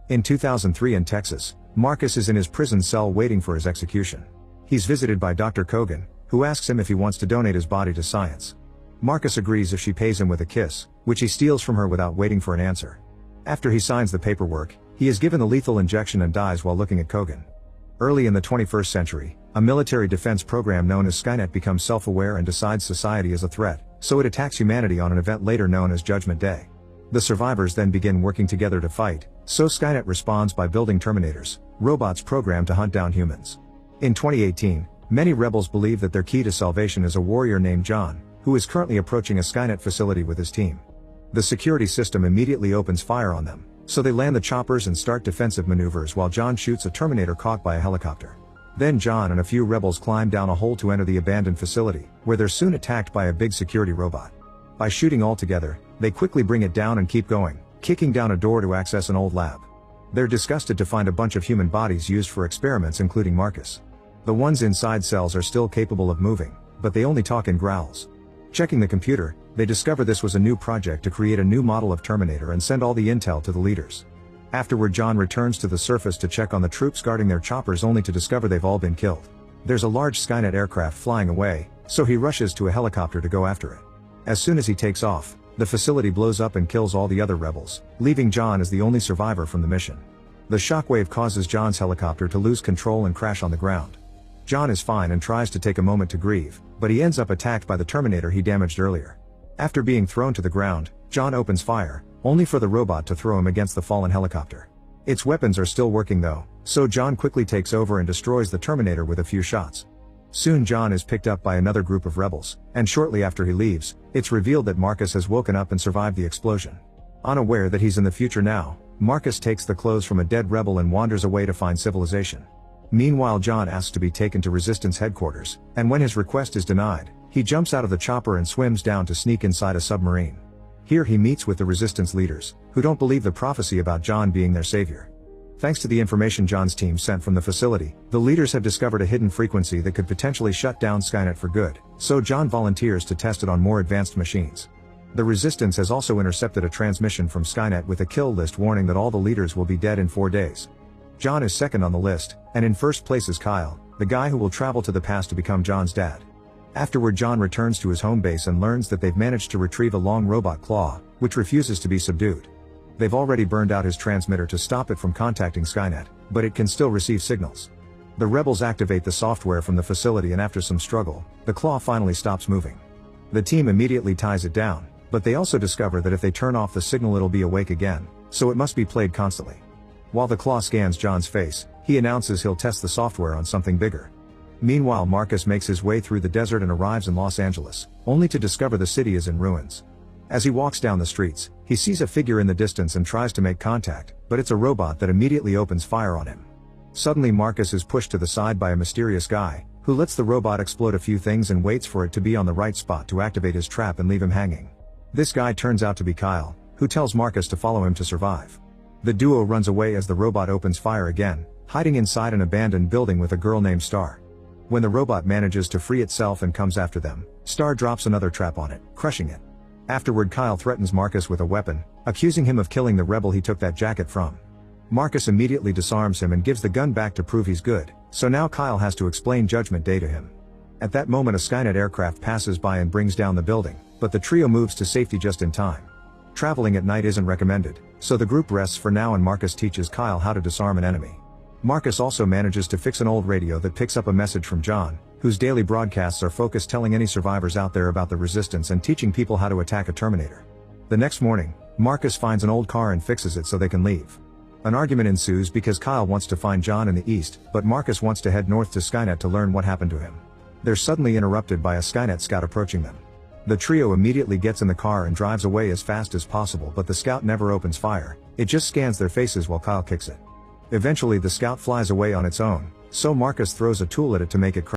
In 2003 in Texas, Marcus is in his prison cell waiting for his execution. He's visited by Dr. Kogan, who asks him if he wants to donate his body to science. Marcus agrees if she pays him with a kiss, which he steals from her without waiting for an answer. After he signs the paperwork, he is given the lethal injection and dies while looking at Kogan. Early in the 21st century, a military defense program known as Skynet becomes self-aware and decides society is a threat, so it attacks humanity on an event later known as Judgment Day. The survivors then begin working together to fight, so Skynet responds by building Terminators, robots programmed to hunt down humans. In 2018, many rebels believe that their key to salvation is a warrior named John, who is currently approaching a Skynet facility with his team. The security system immediately opens fire on them, so they land the choppers and start defensive maneuvers while John shoots a Terminator caught by a helicopter. Then John and a few rebels climb down a hole to enter the abandoned facility, where they're soon attacked by a big security robot. By shooting all together, they quickly bring it down and keep going, kicking down a door to access an old lab. They're disgusted to find a bunch of human bodies used for experiments, including Marcus. The ones inside cells are still capable of moving, but they only talk in growls. Checking the computer, they discover this was a new project to create a new model of Terminator and send all the intel to the leaders. Afterward, John returns to the surface to check on the troops guarding their choppers, only to discover they've all been killed. There's a large Skynet aircraft flying away, so he rushes to a helicopter to go after it. As soon as he takes off, the facility blows up and kills all the other rebels, leaving John as the only survivor from the mission. The shockwave causes John's helicopter to lose control and crash on the ground. John is fine and tries to take a moment to grieve, but he ends up attacked by the Terminator he damaged earlier. After being thrown to the ground, John opens fire, only for the robot to throw him against the fallen helicopter. Its weapons are still working though, so John quickly takes over and destroys the Terminator with a few shots. Soon John is picked up by another group of rebels, and shortly after he leaves, it's revealed that Marcus has woken up and survived the explosion. Unaware that he's in the future now, Marcus takes the clothes from a dead rebel and wanders away to find civilization. Meanwhile, John asks to be taken to Resistance headquarters, and when his request is denied, he jumps out of the chopper and swims down to sneak inside a submarine. Here he meets with the Resistance leaders, who don't believe the prophecy about John being their savior. Thanks to the information John's team sent from the facility, the leaders have discovered a hidden frequency that could potentially shut down Skynet for good, so John volunteers to test it on more advanced machines. The Resistance has also intercepted a transmission from Skynet with a kill list warning that all the leaders will be dead in 4 days. John is second on the list, and in first place is Kyle, the guy who will travel to the past to become John's dad. Afterward, John returns to his home base and learns that they've managed to retrieve a long robot claw, which refuses to be subdued. They've already burned out his transmitter to stop it from contacting Skynet, but it can still receive signals. The rebels activate the software from the facility, and after some struggle, the claw finally stops moving. The team immediately ties it down, but they also discover that if they turn off the signal it'll be awake again, so it must be played constantly. While the claw scans John's face, he announces he'll test the software on something bigger. Meanwhile, Marcus makes his way through the desert and arrives in Los Angeles, only to discover the city is in ruins. As he walks down the streets, he sees a figure in the distance and tries to make contact, but it's a robot that immediately opens fire on him. Suddenly Marcus is pushed to the side by a mysterious guy, who lets the robot explode a few things and waits for it to be on the right spot to activate his trap and leave him hanging. This guy turns out to be Kyle, who tells Marcus to follow him to survive. The duo runs away as the robot opens fire again, hiding inside an abandoned building with a girl named Star. When the robot manages to free itself and comes after them, Star drops another trap on it, crushing it. Afterward, Kyle threatens Marcus with a weapon, accusing him of killing the rebel he took that jacket from. Marcus immediately disarms him and gives the gun back to prove he's good, so now Kyle has to explain Judgment Day to him. At that moment, a Skynet aircraft passes by and brings down the building, but the trio moves to safety just in time. Traveling at night isn't recommended, so the group rests for now and Marcus teaches Kyle how to disarm an enemy. Marcus also manages to fix an old radio that picks up a message from John, whose daily broadcasts are focused telling any survivors out there about the Resistance and teaching people how to attack a Terminator. The next morning, Marcus finds an old car and fixes it so they can leave. An argument ensues because Kyle wants to find John in the east, but Marcus wants to head north to Skynet to learn what happened to him. They're suddenly interrupted by a Skynet scout approaching them. The trio immediately gets in the car and drives away as fast as possible, but the scout never opens fire, it just scans their faces while Kyle kicks it. Eventually the scout flies away on its own, so Marcus throws a tool at it to make it crash.